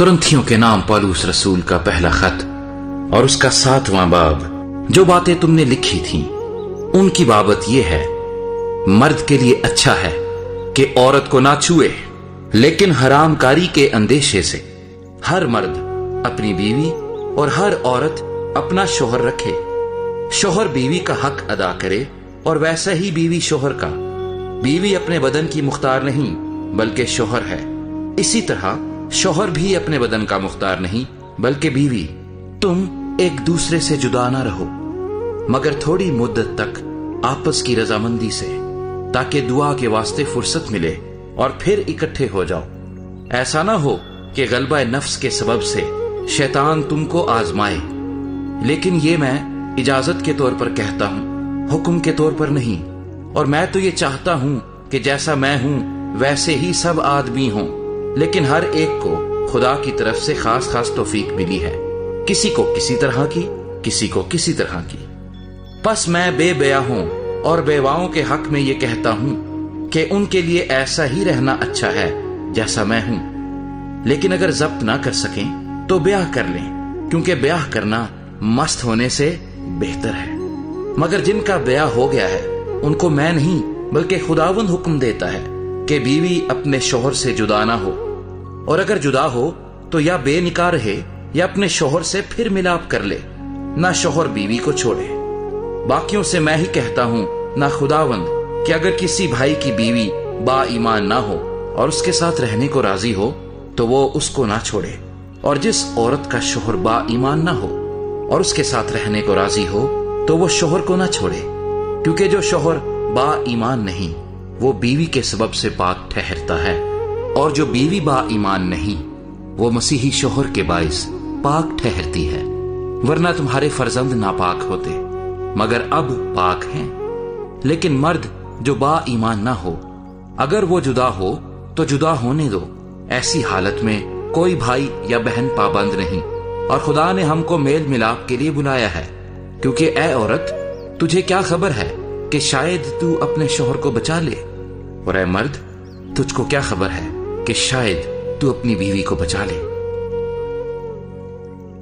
कुरिन्थियों के नाम पौलुस रसूल का पहला खत और उसका 7वां बाब। जो बातें तुमने लिखी थीं उनकी बाबत यह है, मर्द के लिए अच्छा है कि औरत को ना छुए, लेकिन हरामकारी के अंदेशे से हर मर्द अपनी बीवी और हर औरत अपना शोहर रखे। शोहर बीवी का हक अदा करे और वैसा ही बीवी शोहर का। बीवी अपने बदन की मुख्तार नहीं बल्कि शोहर है। इसी तरह शोहर भी अपने बदन का मुख्तार नहीं बल्कि बीवी। तुम एक दूसरे से जुदा ना रहो, मगर थोड़ी मुद्दत तक आपस की रजामंदी से, ताकि दुआ के वास्ते फुर्सत मिले और फिर इकट्ठे हो जाओ। ऐसा ना हो कि गलबा नफ्स के सबब से शैतान तुमको आजमाए। लेकिन ये मैं इजाजत के तौर पर कहता हूँ, हुक्म के तौर पर नहीं। और मैं तो ये चाहता हूँ कि जैसा मैं हूँ वैसे ही सब आदमी हों, लेकिन हर एक को खुदा की तरफ से खास खास तौफीक मिली है, किसी को किसी तरह की, किसी को किसी तरह की। बस मैं बेबया हूँ और बेवाओं के हक में ये कहता हूँ कि उनके लिए ऐसा ही रहना अच्छा है जैसा मैं हूँ। लेकिन अगर जब्त ना कर सकें तो ब्याह कर लें, क्योंकि ब्याह करना मस्त होने से बेहतर है। मगर जिनका ब्याह हो गया है उनको मैं नहीं बल्कि खुदावंद हुक्म देता है कि बीवी अपने शोहर से जुदा ना हो, और अगर जुदा हो तो या बेनिकाह रहे या अपने शोहर से फिर मिलाप कर ले। ना शोहर बीवी को छोड़े। बाकियों से मैं ही कहता हूँ, ना खुदावंद, कि अगर किसी भाई की बीवी बा ईमान ना हो और उसके साथ रहने को राजी हो तो वो उसको ना छोड़े। और जिस औरत का शोहर बा ईमान ना हो और उसके साथ रहने को राजी हो तो वो शोहर को ना छोड़े, क्योंकि जो शोहर बा ईमान नहीं वो बीवी के सबब से पाक ठहरता है, और जो बीवी बा ईमान नहीं वो मसीही शोहर के बाइस पाक ठहरती है। वरना तुम्हारे फर्जंद नापाक होते, मगर अब पाक हैं। लेकिन मर्द जो बा ईमान ना हो, अगर वो जुदा हो तो जुदा होने दो। ऐसी हालत में कोई भाई या बहन पाबंद नहीं, और खुदा ने हमको मेल मिलाप के लिए बुलाया है। क्योंकि ए औरत, तुझे क्या खबर है कि शायद तू अपने शोहर को बचा ले, और ए मर्द, तुझको क्या खबर है कि शायद तू अपनी बीवी को बचा ले।